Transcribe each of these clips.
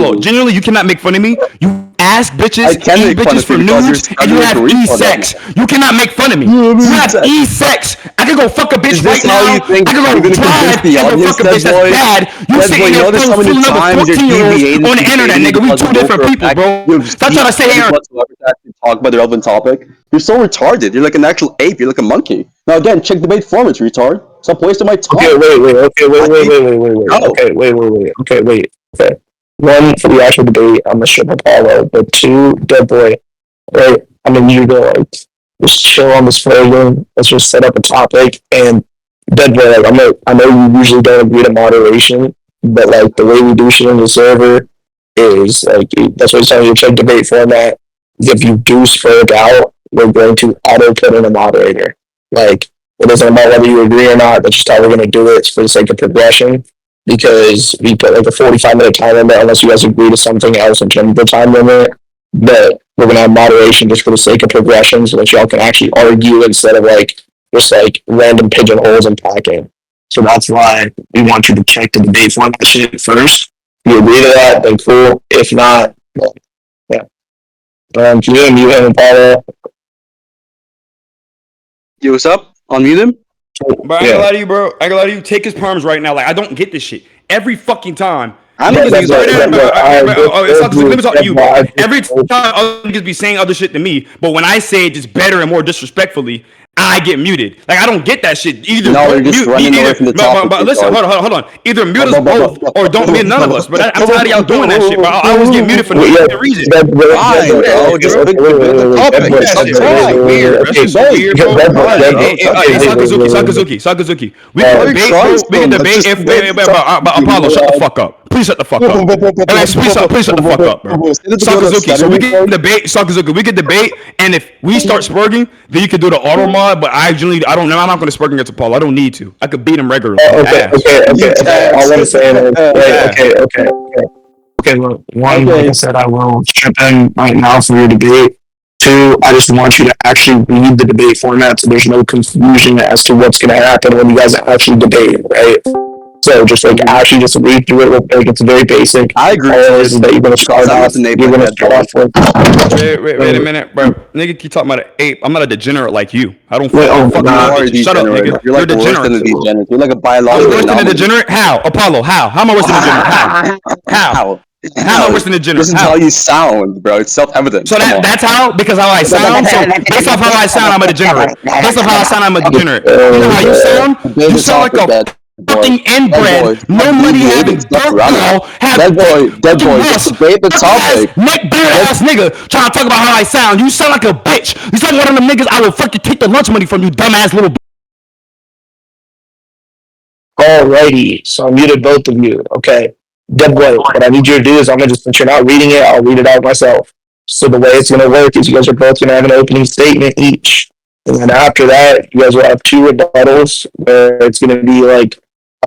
Apollo, genuinely, you cannot make fun of me. You ask bitches, eat bitches for nudes, and you have e-sex. You cannot make fun of me. You have e-sex. I can go fuck a bitch right now. I can go drive and go fuck a bitch that's bad. You sitting there fooling another 14-year-olds on the internet, nigga. We two different people, bro. Stop trying to say here. Talk about the relevant topic. You're so retarded. You're like an actual ape. You're like a monkey. Now again, check debate formats, retard. Stop wasting my time. Okay, wait. Okay, wait. Okay. One, for the actual debate, I'm gonna ship Apollo, but two, Deadboy. Right? I'm gonna need you to like just chill on this footing. Let's just set up a topic and Deadboy. Like, I know you usually don't agree to moderation, but like the way we do shit on the server is like that's what I'm telling you. Check debate format. If you do spurg out, we're going to auto put in a moderator. Like it doesn't matter whether you agree or not. That's just how we're gonna do it. It's for the sake of progression. Because we put like a 45-minute time limit unless you guys agree to something else in terms of the time limit. But we're gonna have moderation just for the sake of progression so that y'all can actually argue instead of like just like random pigeonholes and packing. So that's why we want you to check the debate format shit first. If you agree to that, then cool. If not, well, yeah. Can you unmute him, Paulo? Yo, what's up? Unmute him? But I ain't gonna lie to you, bro. I ain't gonna lie to you. Take his perms right now. Like, I don't get this shit. Every fucking time. I know Let me talk to you, bro. Every time other niggas be saying other shit to me, but when I say it just better and more disrespectfully, I get muted. Like, I don't get that shit. Either you're just running away from the topic. But listen, hold on. Either mute us both or don't mute none of us. But I'm tired of y'all doing that shit, bro. I always get muted for no reason. Fine, bro. Just pick the topic. That's weird, bro. Sakazuki. We can debate if Apollo, shut the fuck up. Please shut the fuck up. Please shut the fuck up, bro. Sakazuki. So we can debate, Sakazuki. We can debate, and if we start spurging, then you can do the auto mod. But I don't know. I'm not going to spurg against Apollo. I don't need to. I could beat him regularly. Okay. I want to say okay. Look, one, like I said, I will chip in right now for your debate. Two, I just want you to actually read the debate format so there's no confusion as to what's going to happen when you guys actually debate, right? So just like actually just read through it real quick. It's very basic. I agree. Is that you're gonna start off. You're gonna start off with. Wait a minute, bro. Nigga, keep talking about an ape. I'm not a degenerate like you. I don't fucking shut up, nigga. You're like a degenerate. You're like a biological. Worse than a degenerate? How? Apollo? How? How am I worse than a degenerate? How? How am I worse than a degenerate? This is how you sound, bro. It's self-evident. So that's how? Because how I sound? So based off how I sound, I'm a degenerate. Based off how I sound, I'm a degenerate. You know how you sound? You sound like a fucking inbred, no money having dirt ball, Deadboy, debate the topic. Neck beard ass nigga trying to talk about how I sound. You sound like a bitch. You sound like one of them niggas I will fucking take the lunch money from you, dumbass little bitch. Alrighty, so I muted both of you. Okay. Deadboy, what I need you to do is since you're not reading it, I'll read it out myself. So the way it's going to work is you guys are both going to have an opening statement each. And then after that, you guys will have two rebuttals where it's going to be like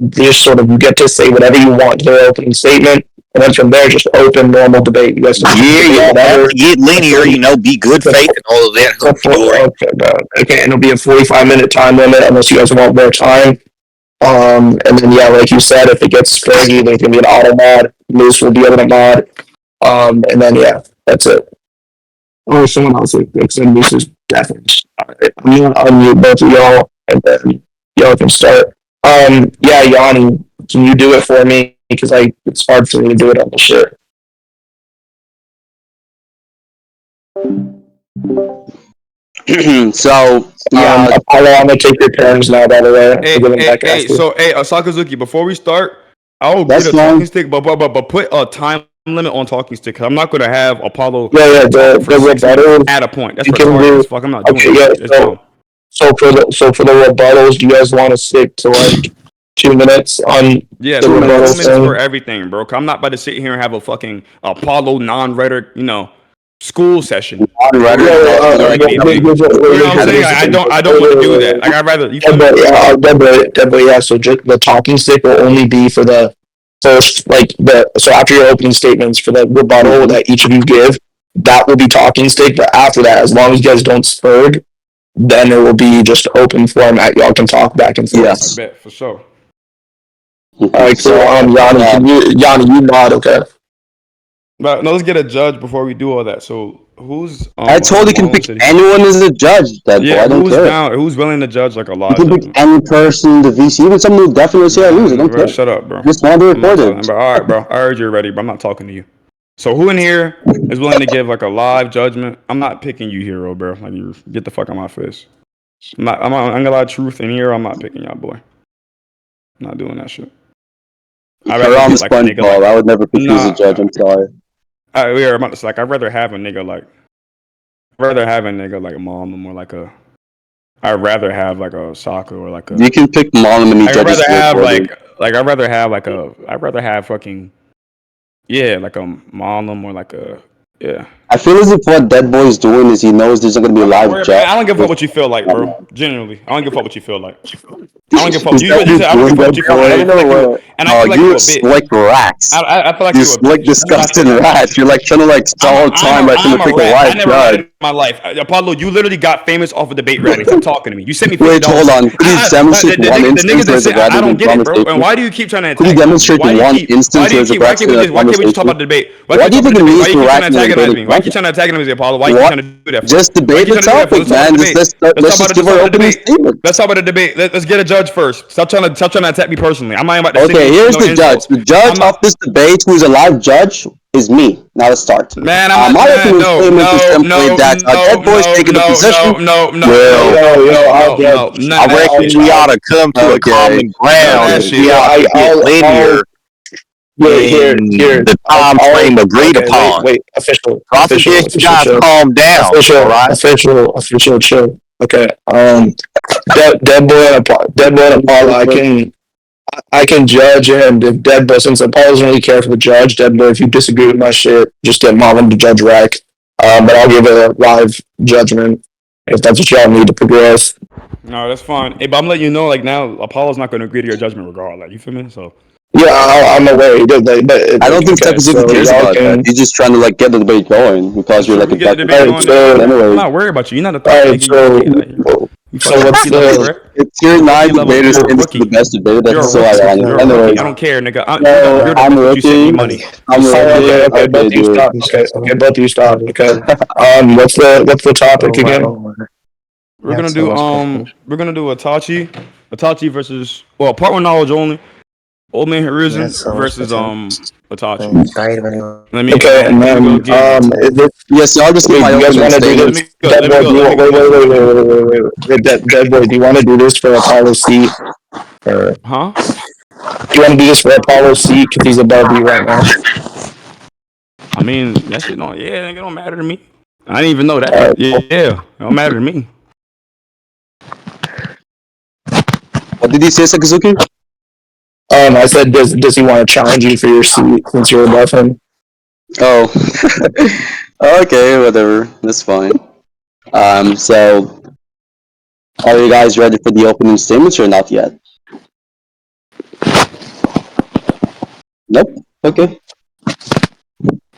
this sort of, you get to say whatever you want to their opening statement. And then from there, just open normal debate. You guys get linear, be good faith and all of that. Okay, and it'll be a 45-minute time limit unless you guys want more time. And then, like you said, if it gets crazy, there's going to be an auto mod. Moose will be able to mod. And then, that's it. Or someone else will extend Moose's definitely. Alright, I'm going to unmute both of y'all, and then y'all can start. Yanni, can you do it for me? Because it's hard for me to do it on the shit. So, Apollo, I'm gonna take your turns now, by the way. Sakazuki, before we start, I'll agree to talking stick, but put a time limit on talking stick, because I'm not gonna have Apollo at a point. That's retarded as fuck. I'm not doing it. So for the rebuttals, do you guys want to stick to like 2 minutes on the 2 minutes for everything, bro? I'm not about to sit here and have a fucking Apollo non-rhetoric, school session. I don't want to do that. Like, I'd rather. Deadboy, so the talking stick will only be for the first, so after your opening statements for the rebuttal that each of you give, that will be talking stick. But after that, as long as you guys don't spurg, then it will be just open format. Y'all can talk back and forth. Yes, I bet, for sure. Alright, so Yanni, you nod, okay? But no, let's get a judge before we do all that. So who's? I told you can pick anyone as a judge. Deadboy. Yeah, I don't who's care. down? Who's willing to judge like a lot? You can pick any person, the VC, even someone who definitely say I lose. I don't care. Shut up, bro. Just want to record it. All right, bro. I heard you're ready, but I'm not talking to you. So who in here is willing to give like a live judgment? I'm not picking you, Hero, bro. Like, you get the fuck out of my face. I'm gonna lie truth in here. I'm not picking y'all, boy. I'm not doing that shit. You're on the SpongeBob. I would never pick you as a judge. I'm sorry. I'd rather have a nigga like Mom or like a. I'd rather have like a soccer or like a. You can pick Mom and he judges. I'd rather have fucking. Yeah, like a Marlon or like a I feel as if what Deadboy is doing is he knows there's not gonna be a live chat. I don't give a fuck what you feel like, bro. Genuinely, I don't give a fuck what you feel like. I don't give a fuck. I don't give a fuck what you feel like. And I feel like you slick rats. I feel like you slick, disgusting rats. You're like trying to like all the time like trying to pick a live judge. My life, Apollo, you literally got famous off of debate rally. Stop talking to me. You sent me. Wait, hold on. Could you demonstrate one instance where the I don't get it, bro. And why do you keep trying to attack? Could you demonstrate one instance where the why can't we just talk about the debate? Why do you think it means to antagonize me? Why keep trying to antagonize me, Apollo? Why are you trying to do that? Just debate the topic, man. Let's just give our opening statement. Let's talk about the debate. Let's get a judge first. Stop trying to attack me personally. I'm not about to. Okay, here's the judge. The judge of this debate, who's a live judge, is me. Now let's start. Man, I'm not. Deadboy's taking a position. No. I reckon we ought to come to a common ground. We ought to get linear. Here. The time frame agreed upon. Wait, official. You guys calm down. Official, chill. Okay. Deadboy and Apollo, I can judge, and if Deadboy, since Apollo doesn't really care for the judge, Deadboy, if you disagree with my shit, just get Marvin to judge Rack. But I'll give a live judgment if that's what y'all need to progress. No, that's fine. Hey, but I'm letting you know, like, now Apollo's not going to agree to your judgment regardless. Like, you feel me? So. Yeah, I'm aware he did that, but I don't think Tepazuka cares about that. He's just trying to like get the debate going because you're like a get the debate going. I'm not worried about you. You're not a third. So what's the tier 9 debaters in the best debater? That's so ironic. Anyway, I don't care, nigga. I'm rookie. I'm rookie. Okay, both of you stop. Okay, both of you stop. Okay. What's the topic again? We're gonna do Itachi versus part 1 knowledge only. Old man Hiruzen versus Itachi. Okay, and then yes, y'all just get my opening statement. Wait. Deadboy, do you want to do this for Apollo's seat? Huh? Do you want to do this for Apollo's seat because he's above you right now? I mean, that shit it don't matter to me. I didn't even know that. It don't matter to me. What did he say, Sakazuki? I said, does he want to challenge you for your seat since you're above him? Oh, okay, whatever. That's fine. So, are you guys ready for the opening statements or not yet? Nope. Okay.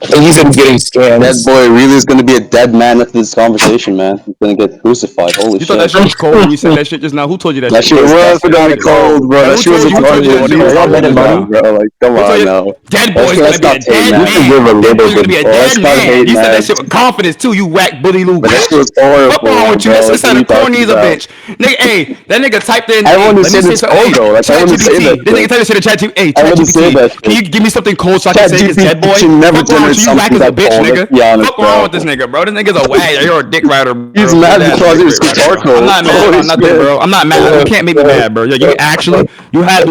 I think he's getting scammed. Deadboy really is going to be a dead man after this conversation, man. He's going to get crucified. Holy shit. You thought that shit was cold when you said that shit just now? Who told you that shit? That shit was pretty cold, bro. That shit was retarded, bro. Like, come on now. Deadboy's going to be a dead man. Deadboy's going to be a dead man. You said that shit with confidence, too, you whack bully Lou. But that shit was horrible. What's wrong with you? That's not corny as a bitch. Nigga, hey, that nigga typed in. I want to say this cold, though. Like, I want to say that. This nigga typed in chat GPT. Hey, ChatGPT, can you give me something cold so I can say this Deadboy? Never generate something that cold. Nigga. What's wrong with this nigga, bro? This nigga's a wag. You're a dick rider, bro. He's mad because it was rhetorical. I'm not mad about nothing, bro. I'm not mad. You can't make me mad, bro. You had to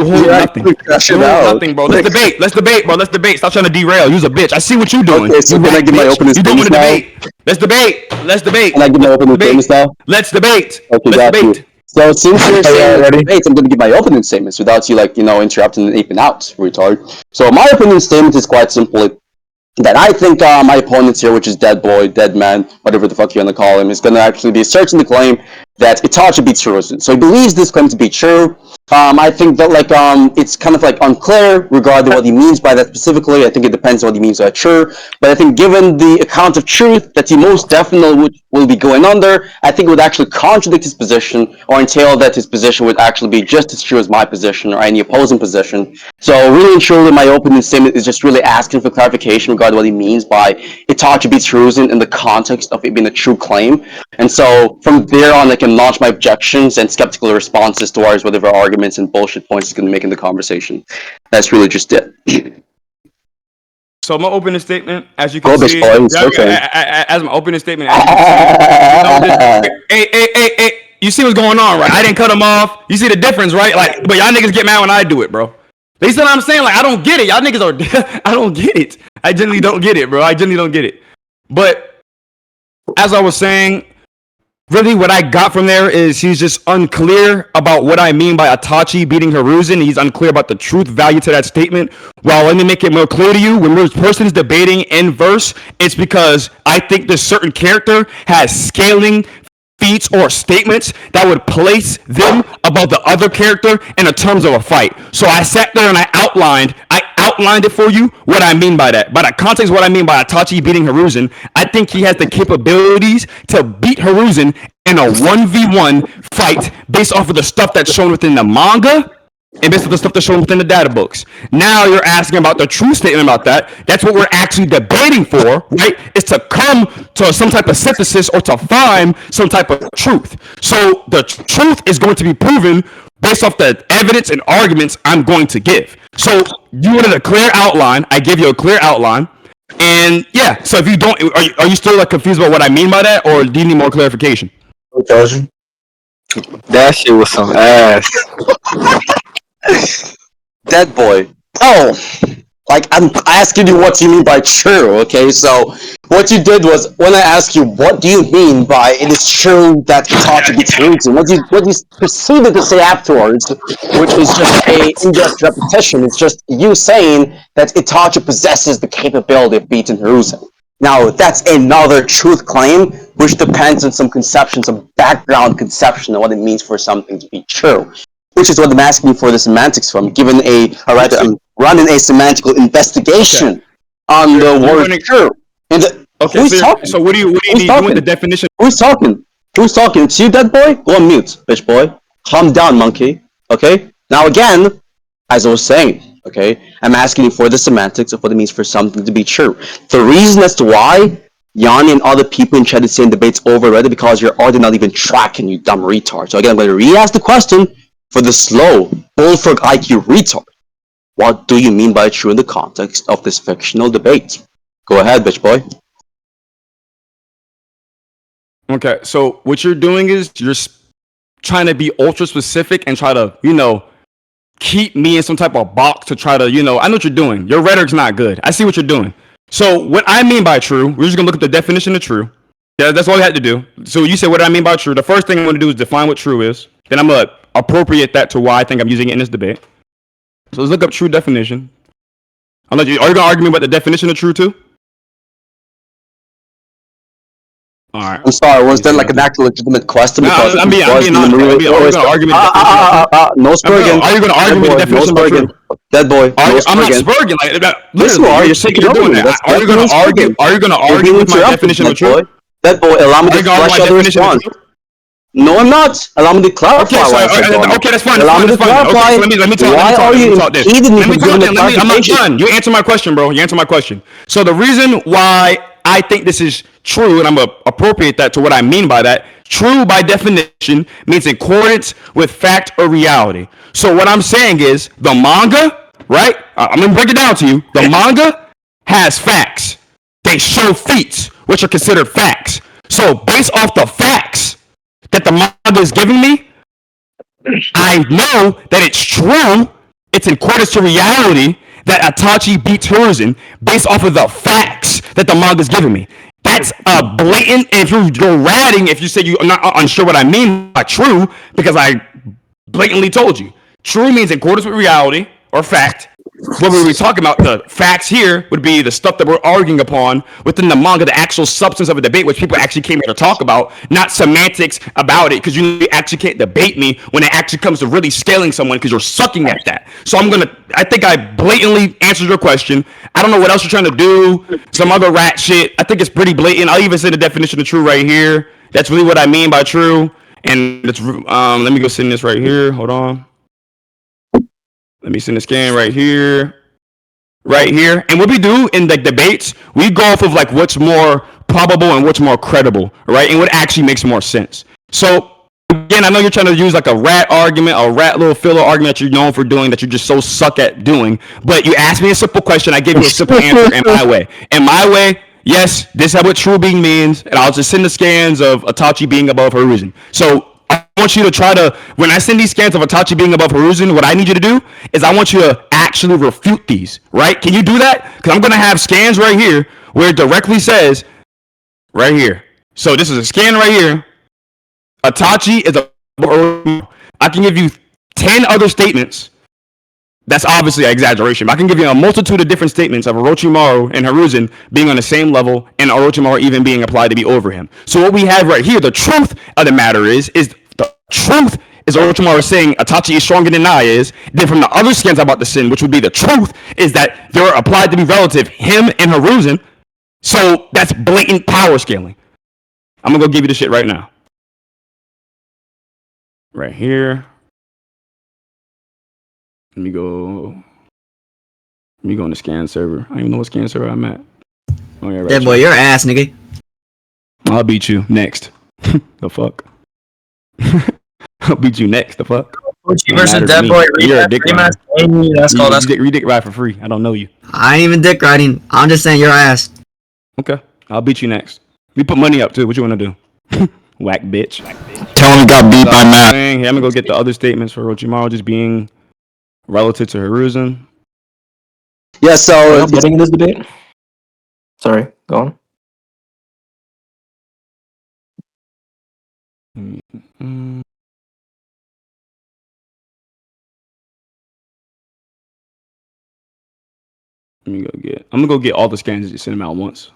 hold nothing. Nothing, bro. Let's debate, bro. Let's debate. Stop trying to derail. You's a bitch. I see what you doing. Okay, so can I give my opening statements now? Let's debate. Can I give my opening statements now? Let's debate. Okay, got you. So since you're saying debates, I'm going to give my opening statements without you, interrupting and aping out, retard. So my opening statement is quite simple. That I think my opponents here, which is Deadboy, Deadman, whatever the fuck you want to call him, is going to actually be asserting the claim that Itachi beats Hiruzen. So he believes this claim to be true. I think that it's kind of unclear regarding what he means by that specifically. I think it depends on what he means by true. But I think given the account of truth that he most definitely will be going under, I think it would actually contradict his position or entail that his position would actually be just as true as my position or any opposing position. So really and truly, my opening statement is just really asking for clarification regarding what he means by Itachi beats Hiruzen in the context of it being a true claim. And so from there on, I can launch my objections and skeptical responses towards whatever arguments and bullshit points he's going to make in the conversation. That's really just it. So my opening statement, as you can see, as my opening statement, hey, you see what's going on, right? I didn't cut him off. You see the difference, right? But y'all niggas get mad when I do it, bro. You see what I'm saying? I don't get it. Y'all niggas are, I don't get it. I genuinely don't get it, bro. I genuinely don't get it. But as I was saying, really, what I got from there is he's just unclear about what I mean by Itachi beating Hiruzen. He's unclear about the truth value to that statement. Well, let me make it more clear to you. When this person is debating in verse, it's because I think this certain character has scaling feats or statements that would place them above the other character in the terms of a fight. So I sat there and I outlined it for you what I mean by that. By the context of what I mean by Itachi beating Hiruzen, I think he has the capabilities to beat Hiruzen in a 1v1 fight based off of the stuff that's shown within the manga and based on the stuff that's shown within the data books. Now you're asking about the true statement about that. That's what we're actually debating for, right? Is to come to some type of synthesis or to find some type of truth. So the truth is going to be proven based off the evidence and arguments I'm going to give. So you wanted a clear outline. I gave you a clear outline. And yeah, so if you don't, are you still confused about what I mean by that, or do you need more clarification? That shit was some ass. Deadboy. Oh, I'm asking you what you mean by true, okay? So what you did was, when I asked you, what do you mean by it is true that Itachi beats Hiruzen, what you proceeded to say afterwards, which is just a indirect repetition. It's just you saying that Itachi possesses the capability of beating Hiruzen. Now, that's another truth claim, which depends on some conception, some background conception of what it means for something to be true. Which is what I'm asking for the semantics from, given I'm running a semantical investigation on the word true. Who's talking? So what do you need? You want the definition? Who's talking? Who's talking? It's you, Deadboy? Go on mute, bitch boy. Calm down, monkey. Okay? Now again, as I was saying, okay, I'm asking you for the semantics of what it means for something to be true. The reason as to why Yanni and other people in chat is saying debate's over already because you're already not even tracking, you dumb retard. So again, I'm going to re-ask the question for the slow, bullfrog IQ retard. What do you mean by true in the context of this fictional debate? Go ahead, bitch boy. Okay, so what you're doing is you're trying to be ultra specific and try to, keep me in some type of box to try to, I know what you're doing. Your rhetoric's not good. I see what you're doing. So what I mean by true, we're just going to look at the definition of true. Yeah, that's all you had to do. So you said what I mean by true. The first thing I'm going to do is define what true is. Then I'm going to appropriate that to why I think I'm using it in this debate. So let's look up true definition. Are you going to argue me about the definition of true too? All right. I'm sorry. Was that an actual legitimate question? Because I'm being honest. Are you going to argue me? No spurging. Are you going to argue me the definition of true? Deadboy. I'm not spurging. Literally, you're saying you're doing that. Are you going to argue? Are you going to argue with my definition of true? Deadboy, allow me to flesh out the response. No, I'm not. Allow me to clarify. Okay, that's fine. Allow me to clarify. Let me talk. Why are you impeding me from giving the clarification? I'm not done. You answer my question, bro. You answer my question. So the reason why I think this is true, and I'm going to appropriate that to what I mean by that, true by definition means in accordance with fact or reality. So what I'm saying is the manga, right? I'm going to break it down to you. The manga has facts. They show feats, which are considered facts. So based off the facts that the manga is giving me, I know that it's true. It's in accordance to reality that Itachi beats Hiruzen based off of the facts that the manga is giving me. That's a blatant. If you're ratting, if you say you're not unsure what I mean by true, because I blatantly told you, true means in accordance with reality or fact. what we were talking about, the facts here would be the stuff that we're arguing upon within the manga, the actual substance of a debate, which people actually came here to talk about, not semantics about it, because you actually can't debate me when it actually comes to really scaling someone, because you're sucking at that. So I think I blatantly answered your question. I don't know what else you're trying to do, some other rat shit. I think it's pretty blatant. I'll even say the definition of true right here. That's really what I mean by true. And it's, let me go send this right here. Hold on. Let me send the scan right here. Right here. And what we do in the debates, we go off of like what's more probable and what's more credible, right? And what actually makes more sense. So again, I know you're trying to use like a rat argument, a rat little filler argument that you're known for doing, that you just so suck at doing. But you asked me a simple question, I gave you a simple answer in my way. In my way, yes, this is what true being means, and I'll just send the scans of Itachi being above Hiruzen. So I want you to try to, when I send these scans of Itachi being above Hiruzen, what I need you to do is I want you to actually refute these, right? Can you do that? Because I'm going to have scans right here where it directly says, right here. So this is a scan right here. Itachi is above Orochimaru. I can give you 10 other statements. That's obviously an exaggeration, but I can give you a multitude of different statements of Orochimaru and Hiruzen being on the same level, and Orochimaru even being applied to be over him. So what we have right here, the truth of the matter is the truth is Orochimaru saying Itachi is stronger than I is. Then from the other scans I'm about to send, which would be the truth, is that they're applied to be relative, him and Hiruzen. So that's blatant power scaling. I'm gonna go give you the shit right now. Right here. Let me go on the scan server. I don't even know what scan server I'm at. Oh yeah, right. Deadboy, your ass, nigga. I'll beat you next. The fuck? I'll beat you next. The fuck? Versus Deadboy. You're a dick rider. You dick ride for free. I don't know you. I ain't even dick riding. I'm just saying your ass. Okay, I'll beat you next. We put money up too. What you wanna do? Whack bitch. Tell him he got beat by Matt. I'm gonna go get the other statements for Orochimaru just being relative to Hiruzen. Yeah, so I'm getting in this debate. Sorry, go on. Let me go get. I'm gonna go get all the scans and just send them out once.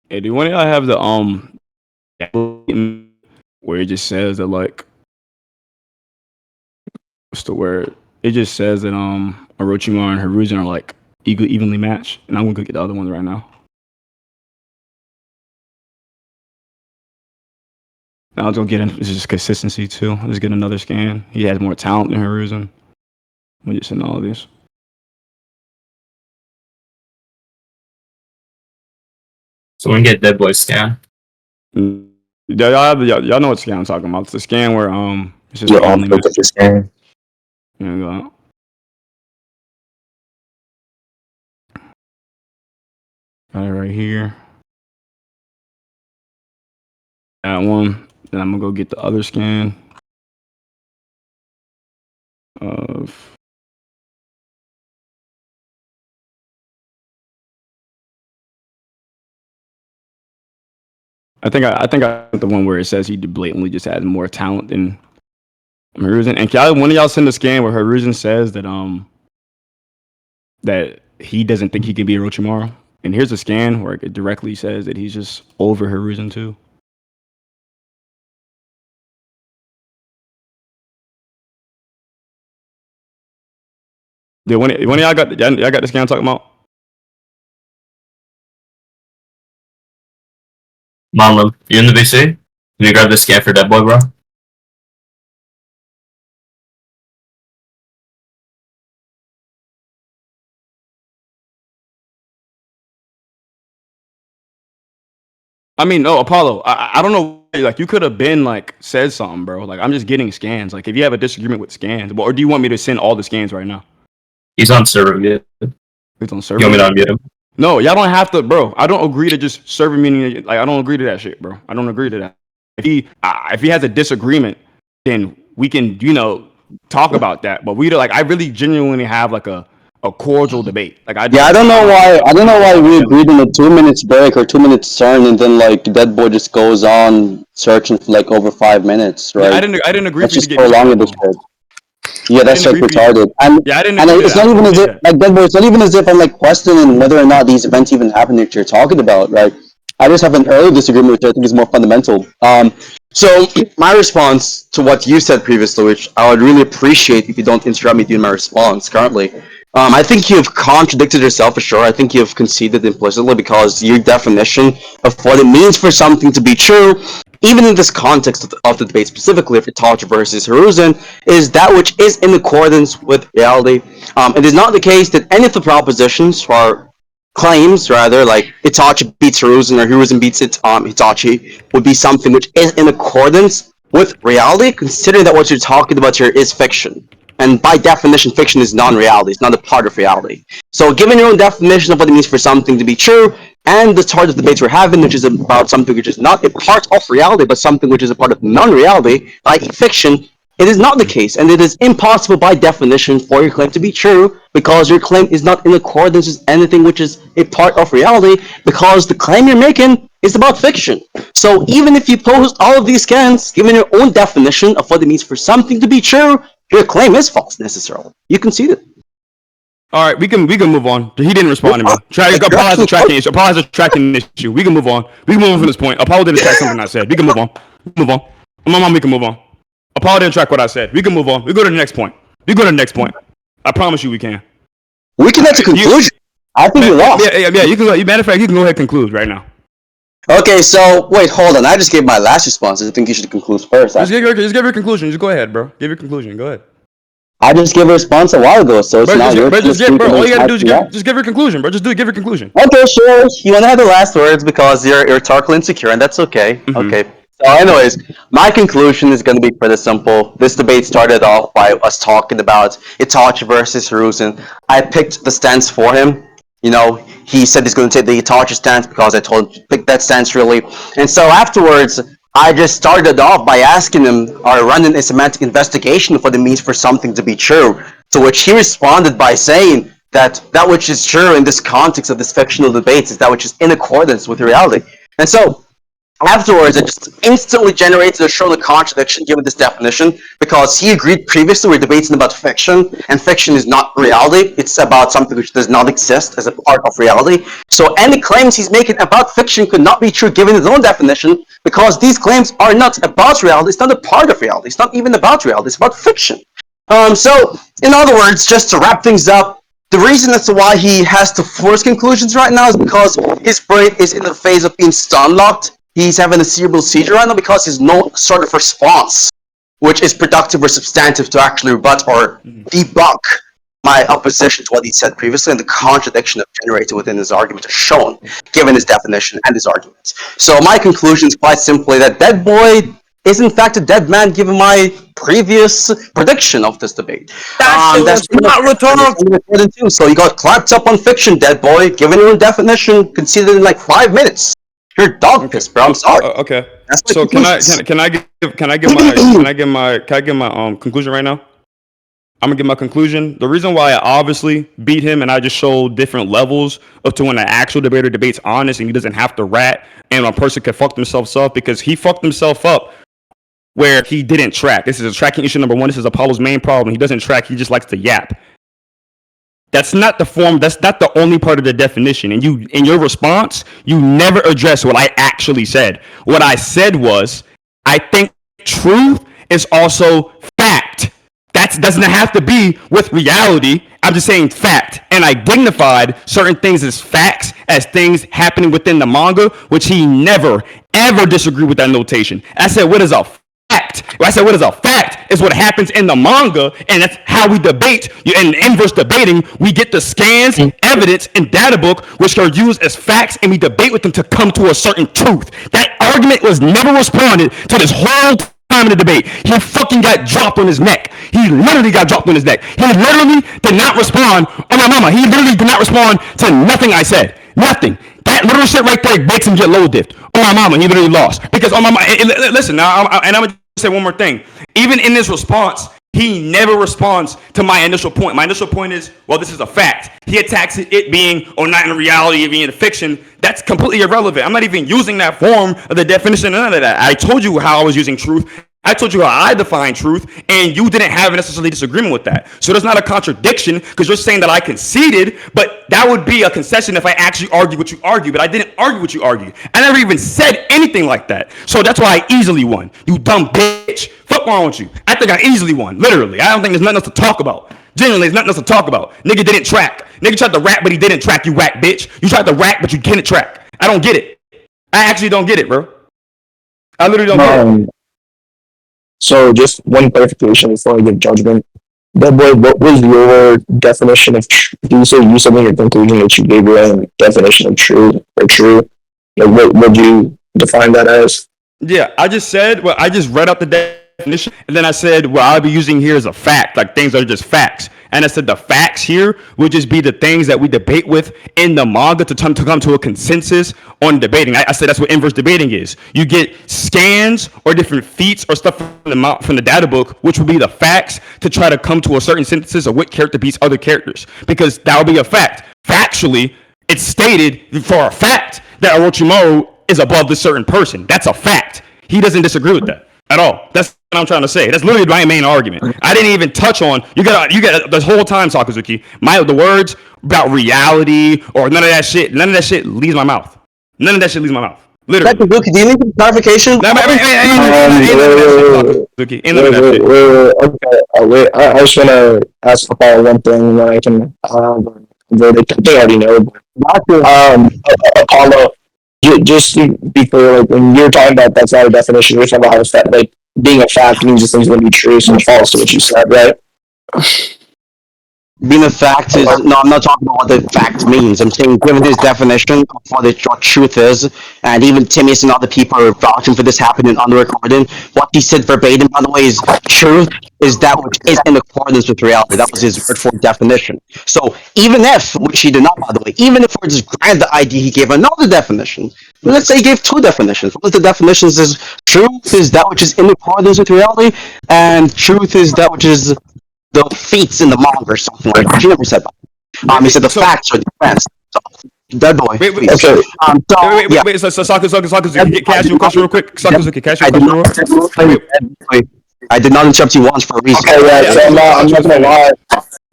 Hey, do one of y'all have the where it just says that like what's the word? It just says that Orochimaru and Hiruzen are like evenly matched, and I'm gonna go get the other ones right now. I was gonna get in. This is just consistency too. I'll just get another scan. He has more talent than Hiruzen. We just send all of these. So we can get Deadboy scan. Y'all know what scan I'm talking about. It's the scan where it's just only look at your scan. There you go. Got it right here. That one. Then I'm gonna go get the other scan of. I think I got the one where it says he blatantly just has more talent than Hiruzen. And can one of y'all send a scan where Hiruzen says that that he doesn't think he can be Orochimaru? And here's a scan where it directly says that he's just over Hiruzen too. Did one of y'all got the scan I'm talking about? Monlem, you in the VC? Can you grab the scan for Deadboy, bro? I mean, no, Apollo. I don't know like, you could have been like said something, bro. Like, I'm just getting scans. Like, if you have a disagreement with scans, or do you want me to send all the scans right now? He's on server. Yeah. He's on server. You want me to unmute him? No, y'all don't have to, bro. I don't agree to just server meeting. Like, I don't agree to that shit, bro. I don't agree to that. If he has a disagreement, then we can, talk about that. But I really genuinely have like a cordial debate. Like, I don't know why we agreed on a 2 minutes break or 2 minutes turn, and then like Deadboy just goes on searching for like over 5 minutes, right? Yeah, I didn't agree. That's just prolonging this shit. Yeah, that's like retarded. And it's not even as if like Deadboy. It's not even as if I'm like questioning whether or not these events even happen that you're talking about, right? I just have an early disagreement, which I think is more fundamental. So my response to what you said previously, which I would really appreciate if you don't interrupt me during my response currently. I think you've contradicted yourself for sure. I think you've conceded implicitly because your definition of what it means for something to be true, even in this context of the debate specifically of Itachi versus Hiruzen, is that which is in accordance with reality. It is not the case that any of the propositions or claims, rather, like Itachi beats Hiruzen or Hiruzen beats Itachi, would be something which is in accordance with reality, considering that what you're talking about here is fiction. And by definition, fiction is non-reality. It's not a part of reality. So given your own definition of what it means for something to be true, and the sort of debates we're having, which is about something which is not a part of reality, but something which is a part of non-reality, i.e. fiction, it is not the case, and it is impossible by definition for your claim to be true, because your claim is not in accordance with anything which is a part of reality, because the claim you're making is about fiction. So even if you post all of these scans, given your own definition of what it means for something to be true, your claim is false necessarily. You concede it. All right, we can move on. He didn't respond to me. Apollo has a tracking issue. We can move on. We can move on from this point. Apollo didn't track something I said. We can move on. Move on. My mom, we can move on. Apollo didn't track what I said. We can move on. We go to the next point. I promise you we can. We can get to conclusion. I think you lost. Yeah. You can go. Matter of fact, you can go ahead and conclude right now. Okay, so wait, hold on. I just gave my last response. I think you should conclude first. Just give your conclusion. Just go ahead, bro. Give your conclusion. Go ahead. I just gave a response a while ago, so it's not your all you gotta do is just give your conclusion, bro. Give your conclusion. Okay, sure. You wanna have the last words because you're totally insecure, and that's okay. Mm-hmm. Okay. So, anyways, my conclusion is gonna be pretty simple. This debate started off by us talking about Itachi versus Hiruzen. I picked the stance for him. He said he's going to take the Itachi stance because I told him to pick that stance, really. And so afterwards, I just started off by asking him or running a semantic investigation of what it means for something to be true. To which he responded by saying that which is true in this context of this fictional debates is that which is in accordance with reality. And so afterwards, it just instantly generated a show of contradiction given this definition, because he agreed previously we're debating about fiction, and fiction is not reality. It's about something which does not exist as a part of reality. So any claims he's making about fiction could not be true given his own definition, because these claims are not about reality. It's not a part of reality. It's not even about reality. It's about fiction. So, in other words, just to wrap things up, the reason as to why he has to force conclusions right now is because his brain is in the phase of being stun-locked. He's having a cerebral seizure right now because there's no sort of response which is productive or substantive to actually rebut or debunk my opposition to what he said previously, and the contradiction that generated within his argument is shown, given his definition and his arguments. So my conclusion is quite simply that Deadboy is in fact a dead man, given my previous prediction of this debate. That's not rhetorical. So you got clapped up on fiction, Deadboy, given your own definition, conceded in like 5 minutes. You're dog piss, bro. I'm sorry. Okay. So can I give my conclusion right now? I'm gonna give my conclusion. The reason why I obviously beat him and I just showed different levels of to when an actual debater debates honest and he doesn't have to rat and a person can fuck themselves up, because he fucked himself up where he didn't track. This is a tracking issue number one. This is Apollo's main problem. He doesn't track. He just likes to yap. That's not the form. That's not the only part of the definition. And you, in your response, you never address what I actually said. What I said was, I think truth is also fact. That doesn't have to be with reality. I'm just saying fact. And I dignified certain things as facts, as things happening within the manga, which he never, ever disagreed with that notation. I said, what is a fact? I said what is a fact is what happens in the manga, and that's how we debate. In inverse debating, we get the scans, evidence, and data book, which are used as facts, and we debate with them to come to a certain truth. That argument was never responded to this whole time in the debate. He fucking got dropped on his neck. He literally got dropped on his neck. He literally did not respond. Oh my mama, he literally did not respond to nothing I said. Nothing. That little shit right there makes him get low dipped. Oh my mama, he literally lost. Because oh my mama, listen now, and I'm gonna say one more thing. Even in this response, he never responds to my initial point. My initial point is, well, this is a fact. He attacks it being, or not in reality, it being in fiction. That's completely irrelevant. I'm not even using that form of the definition, none of that. I told you how I was using truth. I told you how I define truth, and you didn't have necessarily disagreement with that. So there's not a contradiction, because you're saying that I conceded, but that would be a concession if I actually argue what you argue, but I didn't argue what you argue. I never even said anything like that. So that's why I easily won. You dumb bitch. Fuck wrong with you. I think I easily won, literally. I don't think there's nothing else to talk about. Genuinely, there's nothing else to talk about. Nigga didn't track. Nigga tried to rap, but he didn't track, you whack bitch. You tried to rap, but you didn't track. I don't get it. I actually don't get it, bro. I literally don't get it. So just one clarification before I give judgment. Deadboy, what was your definition of do you say you said in your conclusion that you gave your own definition of true or true? Like what would you define that as? Yeah, I just said, well, I just read out the definition, and then I said, what I'll be using here is a fact, like things are just facts. And I said the facts here would just be the things that we debate with in the manga to come to a consensus on debating. I said that's what inverse debating is. You get scans or different feats or stuff from the data book, which would be the facts to try to come to a certain synthesis of what character beats other characters. Because that would be a fact. Factually, it's stated for a fact that Orochimaru is above this certain person. That's a fact. He doesn't disagree with that at all. That's what I'm trying to say. That's literally my main argument. I didn't even touch on you got this whole time, Sakazuki. The words about reality or none of that shit. None of that shit leaves my mouth. None of that shit leaves my mouth. Literally. Sakazuki, do you need some clarification? Okay, I just want to ask about one thing, and then I can verdict. I think I already know. Apollo. Just to be clear, like when you're talking about that's not a definition, you're talking about how it's that, like being a fact means this thing's going to be true, so it falls to what you said, right? Being a fact is no. I'm not talking about what the fact means. I'm saying, given his definition of what truth is, and even Timmy's and other people are vouching for this happening on the recording. What he said verbatim, by the way, is truth is that which is in accordance with reality. That was his word for definition. So even if, which he did not, by the way, even if we just grant the idea he gave another definition, let's say he gave two definitions. One of the definitions is truth is that which is in accordance with reality, and truth is that which is the feats in the manga or something like that. He never said that. He said the facts are the facts. So, Deadboy. Wait. So Sakazuki, can I ask you a question real quick? Sakazuki, can I ask you a question real quick? I did not interrupt you once for a reason. Okay, so I'm not gonna lie.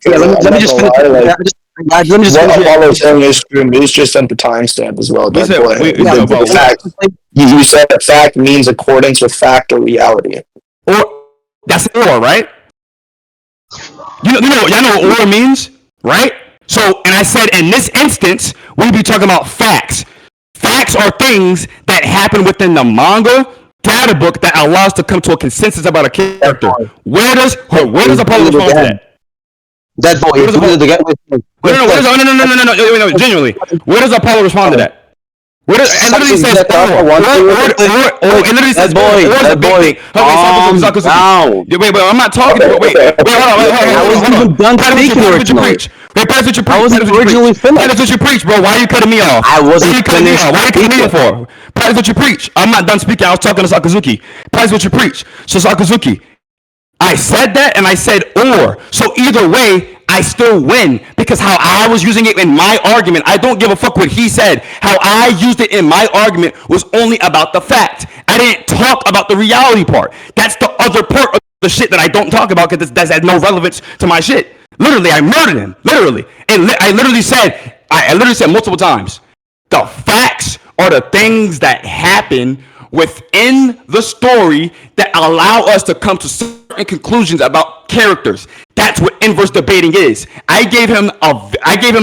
Let me just finish. Let me just finish. What Apollo's saying is true. It's just sent the timestamp as well. You said that fact means accordance with fact or reality. Or that's or, right? Y'all know what or means, right? So, and I said in this instance, we'd be talking about facts. Facts are things that happen within the manga data book that allows us to come to a consensus about a character. Where does Apollo respond to that? Deadboy. No, genuinely. Where does Apollo respond to that? It literally says Deadboy. Wait, I'm not talking. Wait, I wasn't even done speaking originally. I wasn't originally finished. That's what you preach, bro. Why are you cutting me off? I wasn't finished. Why are you cutting me off for? That's what you preach. I'm not done speaking. I was talking to Sakazuki. That's what you preach. So Sakazuki, I said that and I said or. So either way, I still win because how I was using it in my argument, I don't give a fuck what he said. How I used it in my argument was only about the fact. I didn't talk about the reality part. That's the other part of the shit that I don't talk about because that has no relevance to my shit. Literally, I murdered him. Literally. And I literally said multiple times, the facts are the things that happen within the story that allow us to come to certain conclusions about characters. That's what inverse debating is. I gave him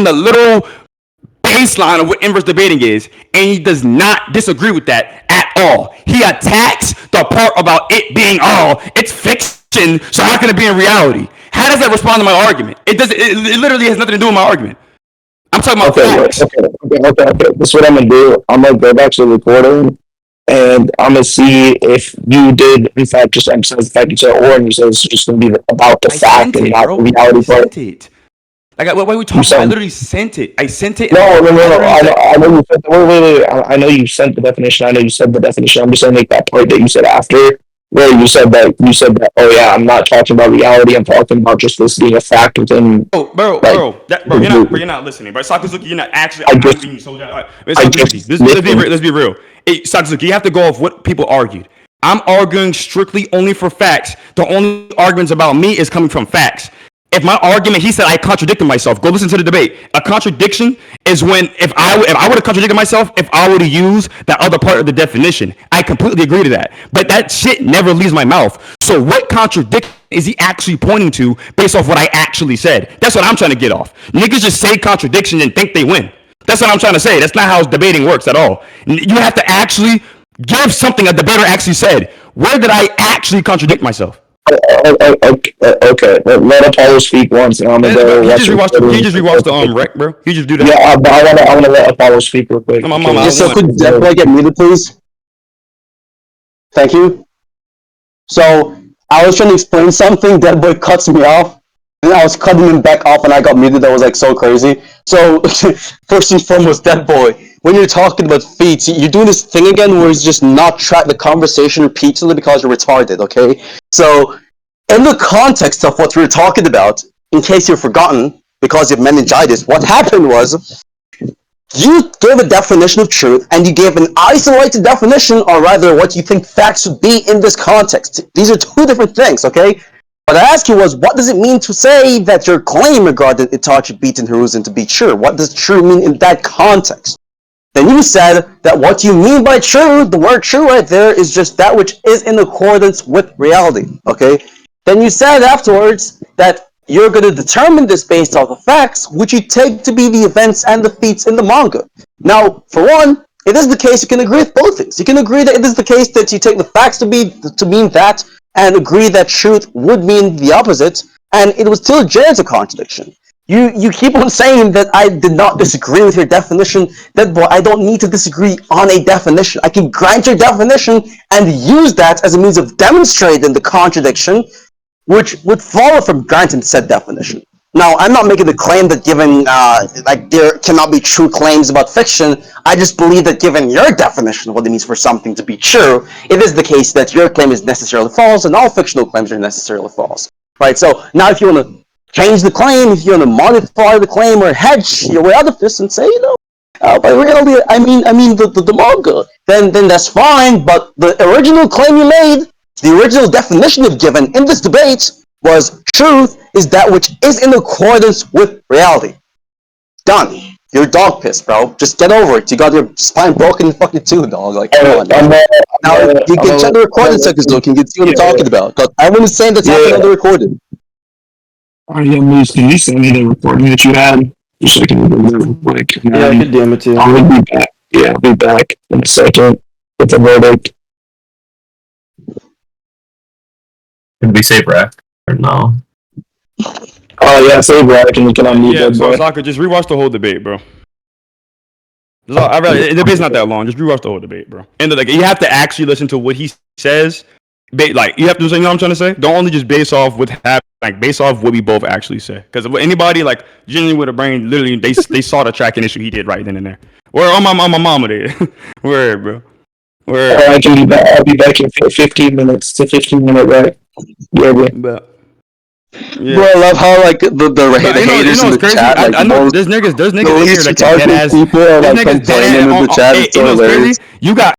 the little baseline of what inverse debating is, and he does not disagree with that at all. He attacks the part about it being all. It's fiction, so how can it be in reality? How does that respond to my argument? It does. It literally has nothing to do with my argument. I'm talking about facts. Okay. This is what I'm gonna do. I'm gonna go back to the recording, and I'm gonna see if you did, in fact, just emphasize the fact you said, or you said it's just gonna be about the fact and not the reality part. I sent it. Like, what are we talking about? I literally sent it. I sent it. No. I know you said. Wait. I know you sent the definition. I know you said the definition. I'm just gonna make that point that you said after. Where you said that, oh yeah, I'm not talking about reality, I'm talking about just this being a fact within. Bro, you're not listening, bro. Sakazuki, you're not actually. Let's be real. Hey, Sakazuki, you have to go off what people argued. I'm arguing strictly only for facts. The only arguments about me is coming from facts. If my argument, he said I contradicted myself. Go listen to the debate. A contradiction is when if I would have contradicted myself if I were to use that other part of the definition. I completely agree to that. But that shit never leaves my mouth. So what contradiction is he actually pointing to based off what I actually said? That's what I'm trying to get off. Niggas just say contradiction and think they win. That's what I'm trying to say. That's not how debating works at all. You have to actually give something a debater actually said. Where did I actually contradict myself? Okay. Let Apollo speak once, and I'm gonna go. He just rewatched the rec, bro. He just do that. Yeah, but I wanna let Apollo speak real quick. So could Deadboy get muted, please? Thank you. So I was trying to explain something. Deadboy cuts me off, and I was cutting him back off, and I got muted. That was like so crazy. So first and foremost, Deadboy, when you're talking about feats, you're doing this thing again where it's just not track the conversation repeatedly because you're retarded, okay? So, in the context of what we were talking about, in case you've forgotten, because you have meningitis, what happened was, you gave a definition of truth, and you gave an isolated definition, or rather what you think facts should be in this context. These are two different things, okay? What I asked you was, what does it mean to say that your claim regarding Itachi beating Hiruzen to be true? What does true mean in that context? Then you said that what you mean by true, the word true right there, is just that which is in accordance with reality, okay? Then you said afterwards that you're going to determine this based off the facts, which you take to be the events and the feats in the manga. Now, for one, it is the case you can agree with both things. You can agree that it is the case that you take the facts to mean that, and agree that truth would mean the opposite, and it would still generate a contradiction. You keep on saying that I did not disagree with your definition. Deadboy, I don't need to disagree on a definition. I can grant your definition and use that as a means of demonstrating the contradiction, which would follow from granting said definition. Now, I'm not making the claim that given, there cannot be true claims about fiction. I just believe that given your definition of what it means for something to be true, it is the case that your claim is necessarily false and all fictional claims are necessarily false. Right, so now if you want to change the claim, if you want to modify the claim or hedge your way out of this and say, by reality, I mean the manga, then that's fine, but the original claim you made, the original definition you've given in this debate was truth is that which is in accordance with reality. Done. You're dog pissed, bro. Just get over it. You got your spine broken in fucking two, dog. Like, come on. Now, you can check the recording seconds, though. You can see what I'm talking about. Because everyone's saying that's happening on the recording. Alright, can you send me the recording that you had? Just so I can real quick. Yeah, I could damn it to you. I'll be back. Yeah, I'll be back in a second with the verdict. Can we say Brack or no? Oh yeah, say Brack and you can unmute that boy. So Soccer, just rewatch the whole debate, bro. The debate's not that long. Just rewatch the whole debate, bro. And you have to actually listen to what he says. Like you have to, you know what I'm trying to say? Don't only just base off what happened, like base off what we both actually say. Because anybody like genuinely with a brain, literally they saw the tracking issue he did right then and there. Where on my mama did. Where, bro? Where? I can be back. I'll be back in 15 minutes. It's a 15-minute right. Yeah, bro. Yeah. Bro, I love how like the haters in the chat. Like, I know there's niggas in here that can dead ass. People are like complaining in the chat. It's so hilarious. You got